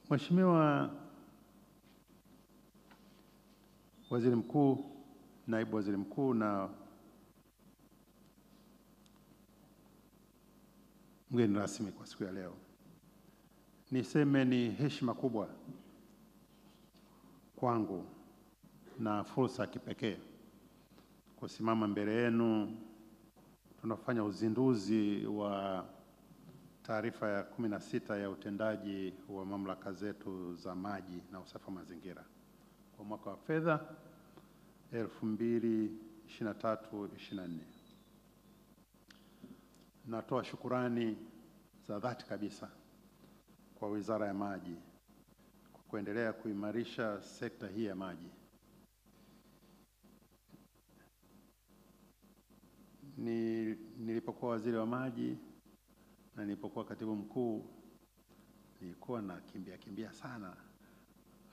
Mheshimiwa Waziri Mkuu, Naibu Waziri Mkuu na mgeni rasmi kwa siku ya leo, niseme ni heshima kubwa kwangu na fursa ya kipekee kusimama mbele yenu tunafanya uzinduzi wa taarifa ya 16 ya utendaji wa mamlaka zetu za maji na usafi wa mazingira kwa mwaka wa fedha 2023/24. Natoa shukurani za dhati kabisa kwa Wizara ya Maji kwa kuendelea kuimarisha sekta hii ya maji. Nilipokuwa waziri wa maji na nilipokuwa katibu mkuu nilikuwa na kimbia sana,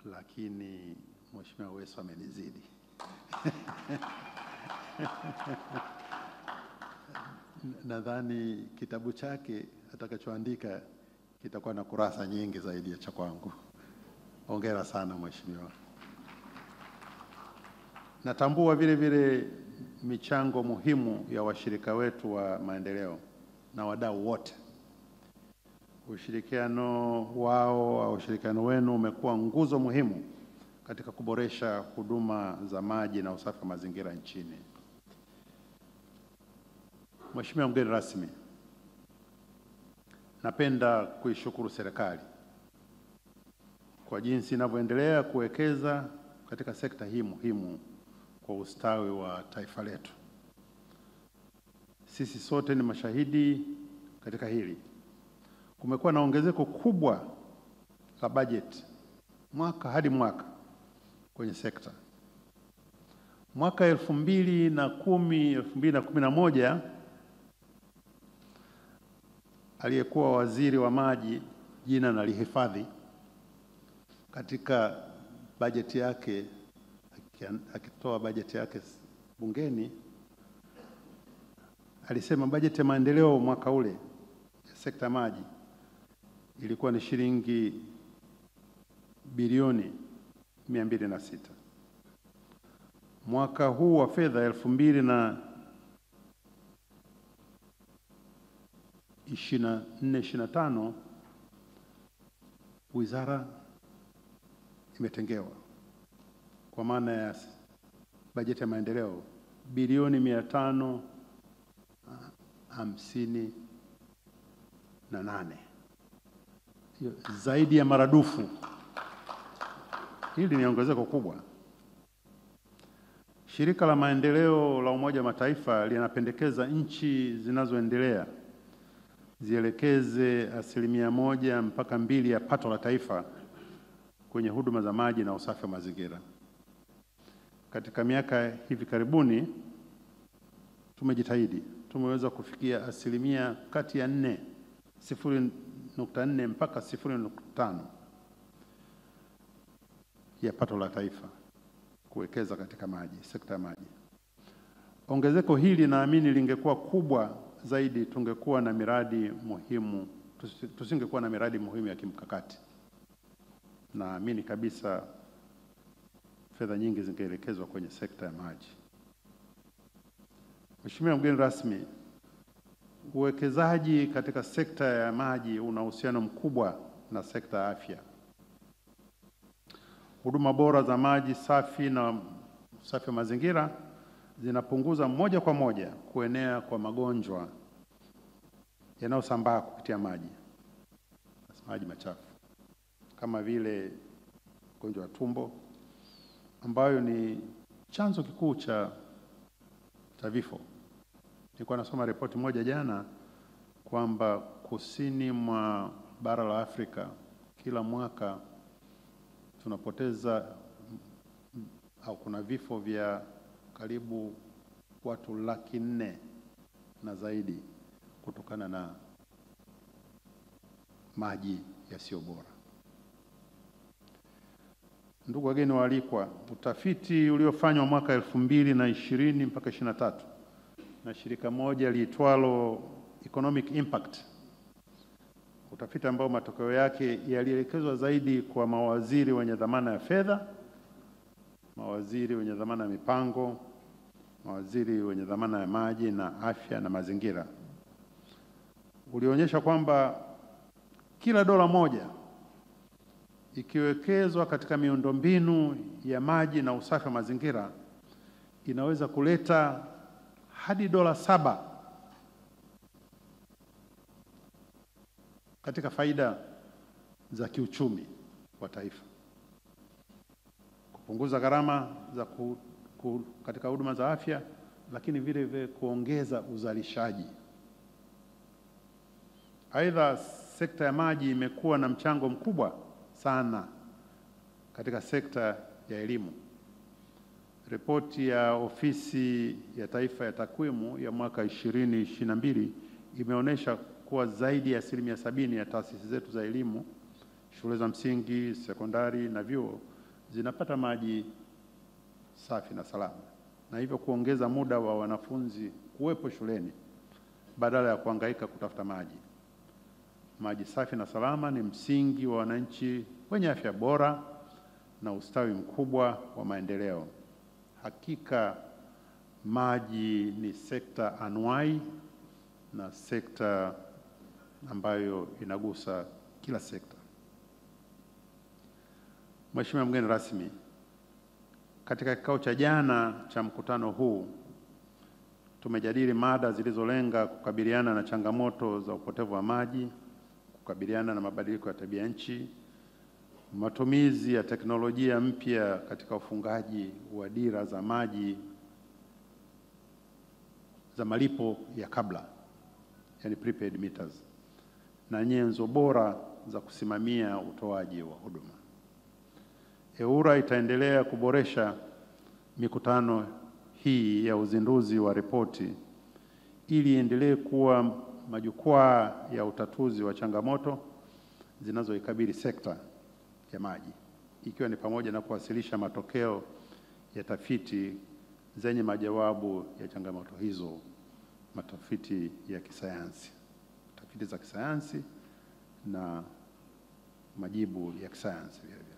lakini Mheshimiwa Weso amenizidi. Nadhani kitabu chake atakachoandika kitakuwa na kurasa nyingi zaidi ya cha kwangu. Hongera sana Mheshimiwa. Natambua vile vile michango muhimu ya washirika wetu wa maendeleo na wadau wote. Ushirikiano wao au ushirikiano wenu umekuwa nguzo muhimu katika kuboresha huduma za maji na usafi wa mazingira nchini. Mheshimiwa mgeni rasmi, napenda kuishukuru serikali kwa jinsi inavyoendelea kuwekeza katika sekta hii muhimu kwa ustawi wa taifa letu. Sisi sote ni mashahidi katika hili. Kumekuwa na ongezeko kubwa la bajeti mwaka hadi mwaka kwenye sekta. Mwaka 2010-2011 aliyekuwa waziri wa maji jina nalihifadhi, katika bajeti yake akitoa bajeti yake bungeni alisema bajeti ya maendeleo mwaka ule ya sekta maji ilikuwa ni shilingi bilioni 206. Mwaka huu wa fedha 2024/25 wizara imetengewa kwa maana ya bajeti ya maendeleo bilioni 558. Hiyo zaidi ya maradufu. Hili ni ongezeko kubwa. Shirika la Maendeleo la Umoja wa Mataifa linapendekeza nchi zinazoendelea zielekeze 1% mpaka 2% ya pato la taifa kwenye huduma za maji na usafi wa mazingira. Katika miaka hivi karibuni tumejitahidi, tumeweza kufikia 0.4 mpaka 0.5 ya pato la taifa kuwekeza katika maji, sekta ya maji. Ongezeko hili naamini lingekuwa kubwa zaidi tungekuwa na miradi muhimu, tusingekuwa na miradi muhimu ya kimkakati. Naamini kabisa fedha nyingi zingeelekezwa kwenye sekta ya maji. Mheshimiwa mgeni rasmi, uwekezaji katika sekta ya maji una uhusiano mkubwa na sekta ya afya. Huduma bora za maji safi na usafi wa mazingira zinapunguza moja kwa moja kuenea kwa magonjwa yanayosambaa kupitia maji machafu, kama vile ugonjwa wa tumbo ambayo ni chanzo kikuu cha vifo. Nilikuwa nasoma ripoti moja jana kwamba kusini mwa bara la Afrika kila mwaka tunapoteza au kuna vifo vya karibu watu 400,000 na zaidi kutokana na maji yasiyo bora. Ndugu wageni waalikwa, utafiti uliofanywa mwaka 2020 mpaka 23 na shirika moja liitwalo Economic Impact utafiti ambao matokeo yake yalielekezwa zaidi kwa mawaziri wenye dhamana ya fedha, mawaziri wenye dhamana ya mipango, mawaziri wenye dhamana ya maji na afya na mazingira. Ulionyesha kwamba kila dola moja ikiwekezwa katika miundombinu ya maji na usafi wa mazingira inaweza kuleta hadi dola 7 katika faida za kiuchumi wa taifa, kupunguza gharama za katika huduma za afya, lakini vile vile kuongeza uzalishaji. Aidha, sekta ya maji imekuwa na mchango mkubwa sana katika sekta ya elimu. Ripoti ya Ofisi ya Taifa ya Takwimu ya mwaka 2022 imeonyesha kuwa zaidi ya 70% ya taasisi zetu za elimu, shule za msingi, sekondari na vyuo zinapata maji safi na salama, na hivyo kuongeza muda wa wanafunzi kuwepo shuleni badala ya kuhangaika kutafuta maji. Maji safi na salama ni msingi wa wananchi wenye afya bora na ustawi mkubwa wa maendeleo. Hakika maji ni sekta anuai na sekta ambayo inagusa kila sekta. Mheshimiwa mgeni rasmi, katika kikao cha jana cha mkutano huu tumejadili mada zilizolenga kukabiliana na changamoto za upotevu wa maji, kukabiliana na mabadiliko ya tabia nchi, matumizi ya teknolojia mpya katika ufungaji wa dira za maji za malipo ya kabla, yani prepaid meters, na nyenzo bora za kusimamia utoaji wa huduma. EWURA itaendelea kuboresha mikutano hii ya uzinduzi wa ripoti ili iendelee kuwa majukwaa ya utatuzi wa changamoto zinazoikabili sekta ya maji, ikiwa ni pamoja na kuwasilisha matokeo ya tafiti zenye majawabu ya changamoto hizo, matafiti ya kisayansi, tafiti za kisayansi na majibu ya kisayansi vile vile.